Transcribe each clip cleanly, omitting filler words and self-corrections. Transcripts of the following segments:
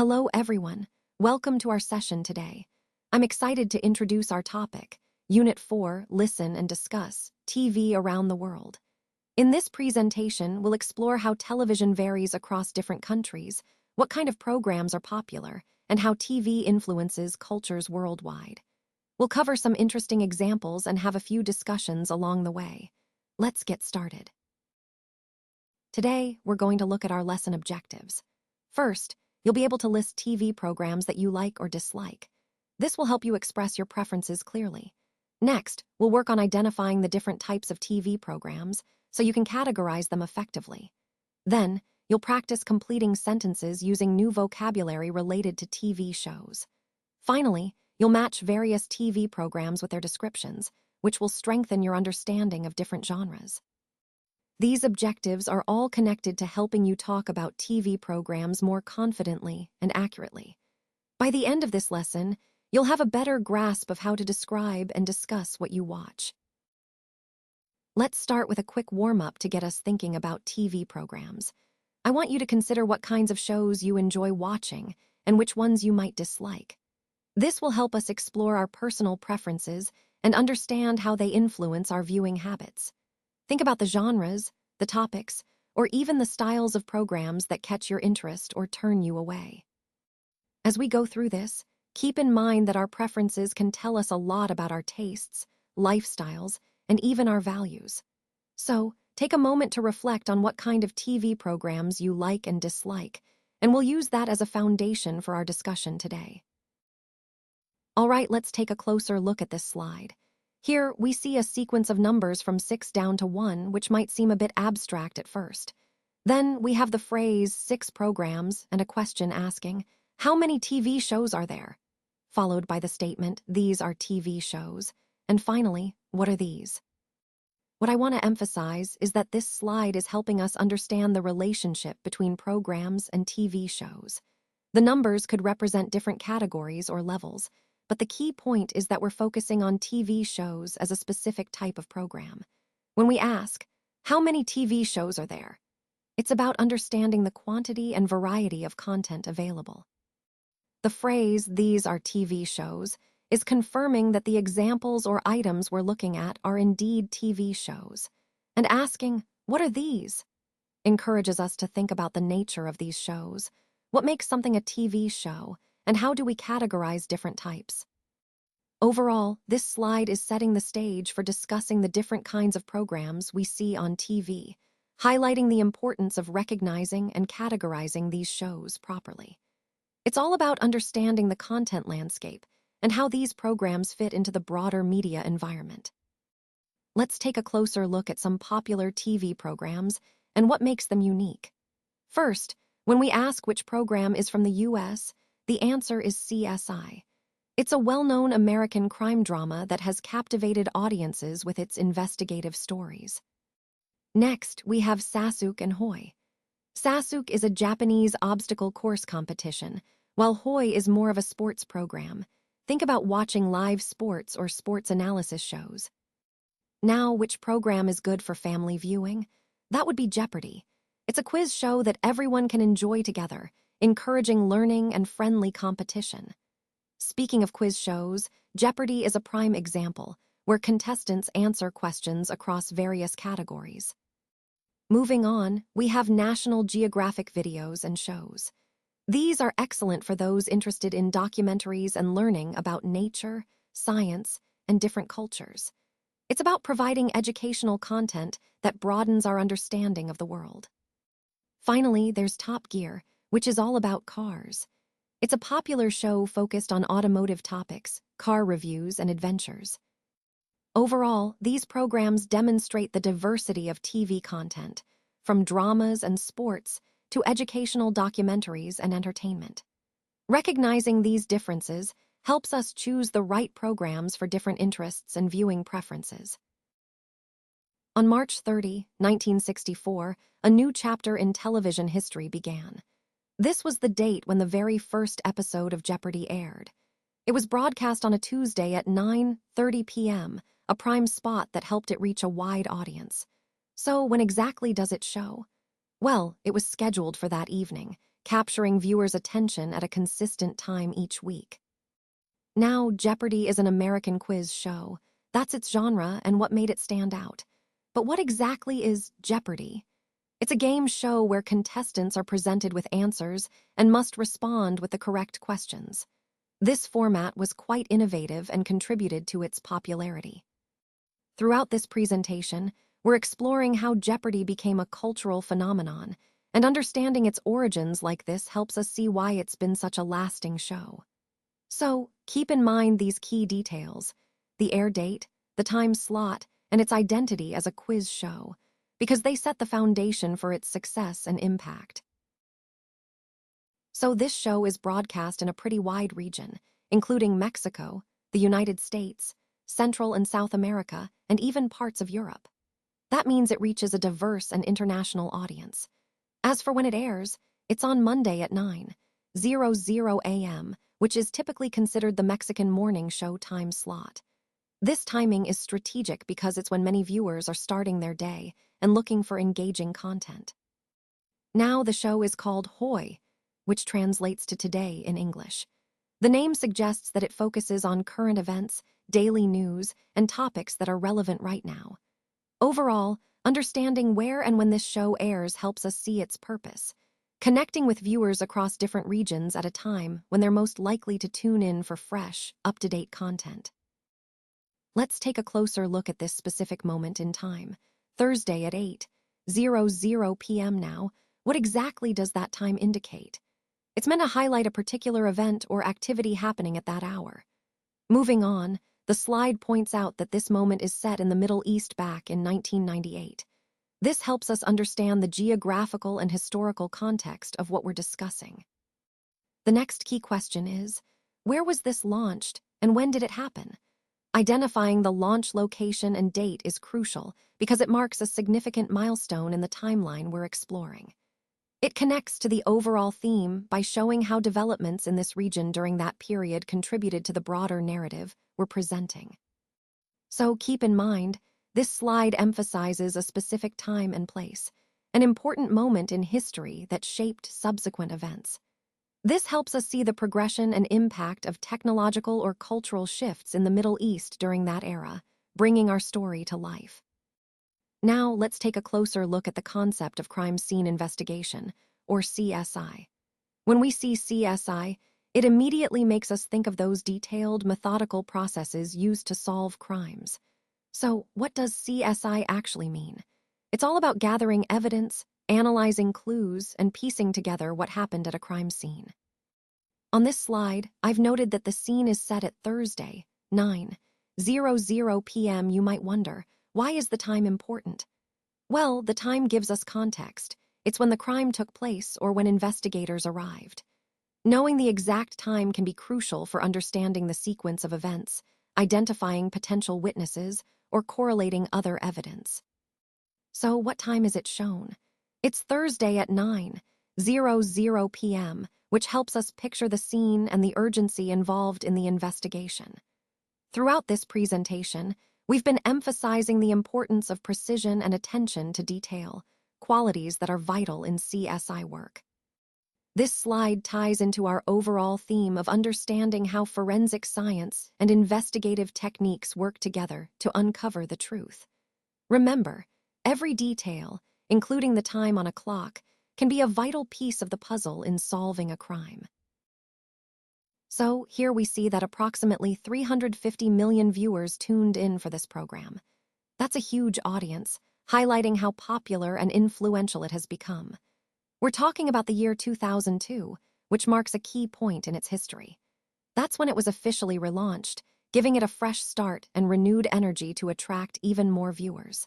Hello, everyone. Welcome to our session today. I'm excited to introduce our topic, Unit 4, Listen and Discuss, TV Around the World. In this presentation, we'll explore how television varies across different countries, what kind of programs are popular, and how TV influences cultures worldwide. We'll cover some interesting examples and have a few discussions along the way. Let's get started. Today, we're going to look at our lesson objectives. First, you'll be able to list TV programs that you like or dislike. This will help you express your preferences clearly. Next, we'll work on identifying the different types of TV programs so you can categorize them effectively. Then, you'll practice completing sentences using new vocabulary related to TV shows. Finally, you'll match various TV programs with their descriptions, which will strengthen your understanding of different genres. These objectives are all connected to helping you talk about TV programs more confidently and accurately. By the end of this lesson, you'll have a better grasp of how to describe and discuss what you watch. Let's start with a quick warm-up to get us thinking about TV programs. I want you to consider what kinds of shows you enjoy watching and which ones you might dislike. This will help us explore our personal preferences and understand how they influence our viewing habits. Think about the genres, the topics, or even the styles of programs that catch your interest or turn you away. As we go through this, keep in mind that our preferences can tell us a lot about our tastes, lifestyles, and even our values. So, take a moment to reflect on what kind of TV programs you like and dislike, and we'll use that as a foundation for our discussion today. All right, let's take a closer look at this slide. Here, we see a sequence of numbers from 6 down to 1, which might seem a bit abstract at first. Then we have the phrase 6 programs and a question asking, how many TV shows are there? Followed by the statement, these are TV shows. And finally, what are these? What I want to emphasize is that this slide is helping us understand the relationship between programs and TV shows. The numbers could represent different categories or levels, but the key point is that we're focusing on TV shows as a specific type of program. When we ask, how many TV shows are there? It's about understanding the quantity and variety of content available. The phrase, these are TV shows, is confirming that the examples or items we're looking at are indeed TV shows. And asking, what are these? Encourages us to think about the nature of these shows. What makes something a TV show? And how do we categorize different types? Overall, this slide is setting the stage for discussing the different kinds of programs we see on TV, highlighting the importance of recognizing and categorizing these shows properly. It's all about understanding the content landscape and how these programs fit into the broader media environment. Let's take a closer look at some popular TV programs and what makes them unique. First, when we ask which program is from the US, the answer is CSI. It's a well-known American crime drama that has captivated audiences with its investigative stories. Next, we have Sasuke and Hoi. Sasuke is a Japanese obstacle course competition, while Hoi is more of a sports program. Think about watching live sports or sports analysis shows. Now, which program is good for family viewing? That would be Jeopardy. It's a quiz show that everyone can enjoy together, encouraging learning and friendly competition. Speaking of quiz shows, Jeopardy is a prime example, where contestants answer questions across various categories. Moving on, we have National Geographic videos and shows. These are excellent for those interested in documentaries and learning about nature, science, and different cultures. It's about providing educational content that broadens our understanding of the world. Finally, there's Top Gear, which is all about cars. It's a popular show focused on automotive topics, car reviews, and adventures. Overall, these programs demonstrate the diversity of TV content, from dramas and sports to educational documentaries and entertainment. Recognizing these differences helps us choose the right programs for different interests and viewing preferences. On March 30, 1964, a new chapter in television history began. This was the date when the very first episode of Jeopardy aired. It was broadcast on a Tuesday at 9:30 p.m., a prime spot that helped it reach a wide audience. So when exactly does it show? Well, it was scheduled for that evening, capturing viewers' attention at a consistent time each week. Now, Jeopardy is an American quiz show. That's its genre and what made it stand out. But what exactly is Jeopardy? It's a game show where contestants are presented with answers and must respond with the correct questions. This format was quite innovative and contributed to its popularity. Throughout this presentation, we're exploring how Jeopardy became a cultural phenomenon, and understanding its origins like this helps us see why it's been such a lasting show. So, keep in mind these key details: the air date, the time slot, and its identity as a quiz show, because they set the foundation for its success and impact. So this show is broadcast in a pretty wide region, including Mexico, the United States, Central and South America, and even parts of Europe. That means it reaches a diverse and international audience. As for when it airs, it's on Monday at 9:00 a.m., which is typically considered the Mexican morning show time slot. This timing is strategic because it's when many viewers are starting their day and looking for engaging content. Now the show is called Hoy, which translates to today in English. The name suggests that it focuses on current events, daily news, and topics that are relevant right now. Overall, understanding where and when this show airs helps us see its purpose, connecting with viewers across different regions at a time when they're most likely to tune in for fresh, up-to-date content. Let's take a closer look at this specific moment in time. Thursday at 8:00 p.m. now. What exactly does that time indicate? It's meant to highlight a particular event or activity happening at that hour. Moving on, the slide points out that this moment is set in the Middle East back in 1998. This helps us understand the geographical and historical context of what we're discussing. The next key question is, where was this launched and when did it happen? Identifying the launch location and date is crucial because it marks a significant milestone in the timeline we're exploring. It connects to the overall theme by showing how developments in this region during that period contributed to the broader narrative we're presenting. So keep in mind, this slide emphasizes a specific time and place, an important moment in history that shaped subsequent events. This helps us see the progression and impact of technological or cultural shifts in the Middle East during that era, bringing our story to life. Now, let's take a closer look at the concept of crime scene investigation, or CSI. When we see CSI, it immediately makes us think of those detailed, methodical processes used to solve crimes. So, what does CSI actually mean? It's all about gathering evidence, analyzing clues, and piecing together what happened at a crime scene. On this slide, I've noted that the scene is set at Thursday, 9:00 p.m. You might wonder, why is the time important? Well, the time gives us context. It's when the crime took place or when investigators arrived. Knowing the exact time can be crucial for understanding the sequence of events, identifying potential witnesses, or correlating other evidence. So what time is it shown? It's Thursday at 9:00 p.m., which helps us picture the scene and the urgency involved in the investigation. Throughout this presentation, we've been emphasizing the importance of precision and attention to detail, qualities that are vital in CSI work. This slide ties into our overall theme of understanding how forensic science and investigative techniques work together to uncover the truth. Remember, every detail, including the time on a clock, can be a vital piece of the puzzle in solving a crime. So here we see that approximately 350 million viewers tuned in for this program. That's a huge audience, highlighting how popular and influential it has become. We're talking about the year 2002, which marks a key point in its history. That's when it was officially relaunched, giving it a fresh start and renewed energy to attract even more viewers.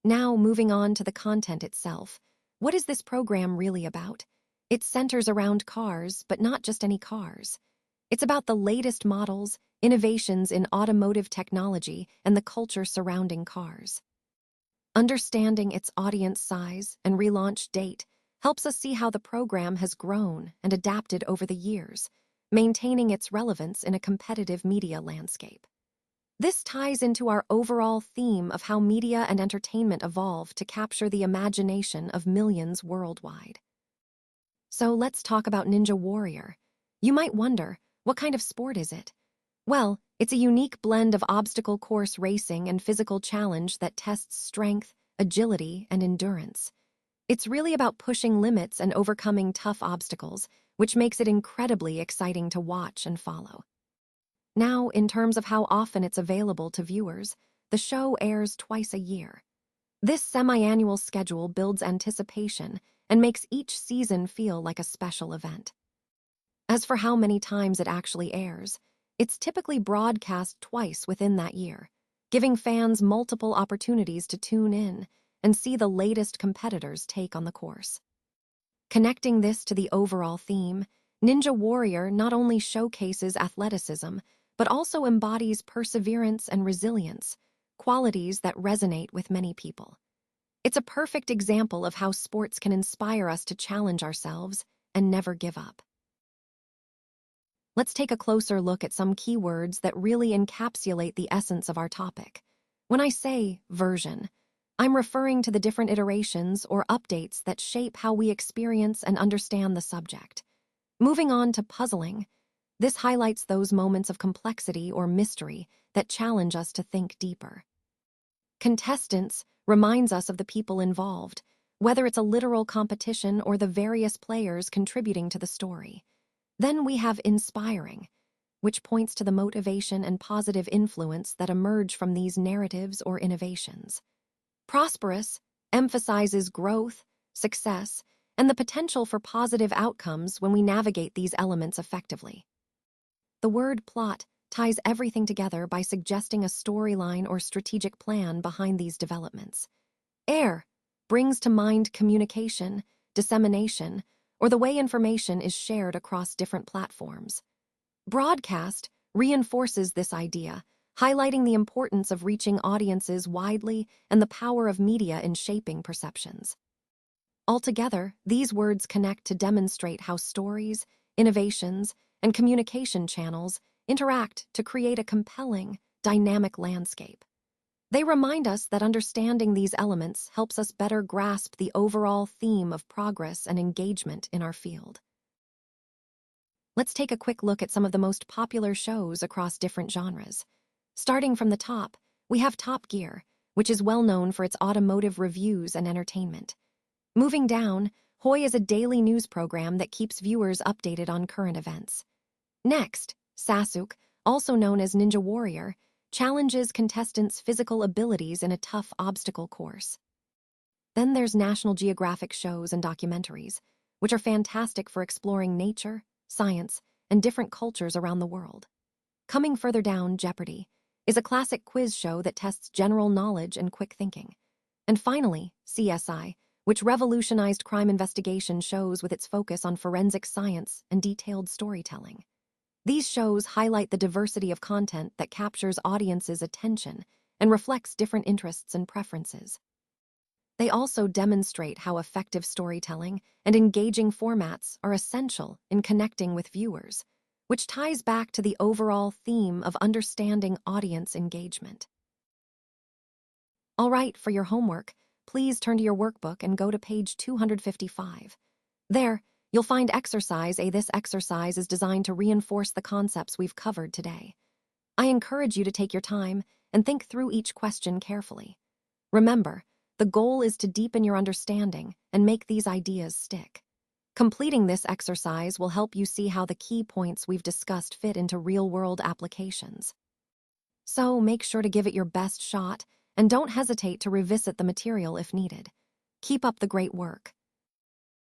Now, moving on to the content itself. What is this program really about? It centers around cars, but not just any cars. It's about the latest models, innovations in automotive technology, and the culture surrounding cars. Understanding its audience size and relaunch date helps us see how the program has grown and adapted over the years, maintaining its relevance in a competitive media landscape. This ties into our overall theme of how media and entertainment evolve to capture the imagination of millions worldwide. So let's talk about Ninja Warrior. You might wonder, what kind of sport is it? Well, it's a unique blend of obstacle course racing and physical challenge that tests strength, agility, and endurance. It's really about pushing limits and overcoming tough obstacles, which makes it incredibly exciting to watch and follow. Now, in terms of how often it's available to viewers, the show airs twice a year. This semi-annual schedule builds anticipation and makes each season feel like a special event. As for how many times it actually airs, it's typically broadcast twice within that year, giving fans multiple opportunities to tune in and see the latest competitors' take on the course. Connecting this to the overall theme, Ninja Warrior not only showcases athleticism, but also embodies perseverance and resilience, qualities that resonate with many people. It's a perfect example of how sports can inspire us to challenge ourselves and never give up. Let's take a closer look at some keywords that really encapsulate the essence of our topic. When I say version, I'm referring to the different iterations or updates that shape how we experience and understand the subject. Moving on to puzzling, this highlights those moments of complexity or mystery that challenge us to think deeper. Contestants reminds us of the people involved, whether it's a literal competition or the various players contributing to the story. Then we have inspiring, which points to the motivation and positive influence that emerge from these narratives or innovations. Prosperous emphasizes growth, success, and the potential for positive outcomes when we navigate these elements effectively. The word plot ties everything together by suggesting a storyline or strategic plan behind these developments. Air brings to mind communication, dissemination, or the way information is shared across different platforms. Broadcast reinforces this idea, highlighting the importance of reaching audiences widely and the power of media in shaping perceptions. Altogether, these words connect to demonstrate how stories, innovations, and communication channels interact to create a compelling, dynamic landscape. They remind us that understanding these elements helps us better grasp the overall theme of progress and engagement in our field. Let's take a quick look at some of the most popular shows across different genres. Starting from the top, we have Top Gear, which is well known for its automotive reviews and entertainment. Moving down, Hoi is a daily news program that keeps viewers updated on current events. Next, Sasuke, also known as Ninja Warrior, challenges contestants' physical abilities in a tough obstacle course. Then there's National Geographic shows and documentaries, which are fantastic for exploring nature, science, and different cultures around the world. Coming further down, Jeopardy is a classic quiz show that tests general knowledge and quick thinking. And finally, CSI, which revolutionized crime investigation shows with its focus on forensic science and detailed storytelling. These shows highlight the diversity of content that captures audiences' attention and reflects different interests and preferences. They also demonstrate how effective storytelling and engaging formats are essential in connecting with viewers, which ties back to the overall theme of understanding audience engagement. All right, for your homework, please turn to your workbook and go to page 255. There, you'll find exercise A. This exercise is designed to reinforce the concepts we've covered today. I encourage you to take your time and think through each question carefully. Remember, the goal is to deepen your understanding and make these ideas stick. Completing this exercise will help you see how the key points we've discussed fit into real-world applications. So make sure to give it your best shot and don't hesitate to revisit the material if needed. Keep up the great work.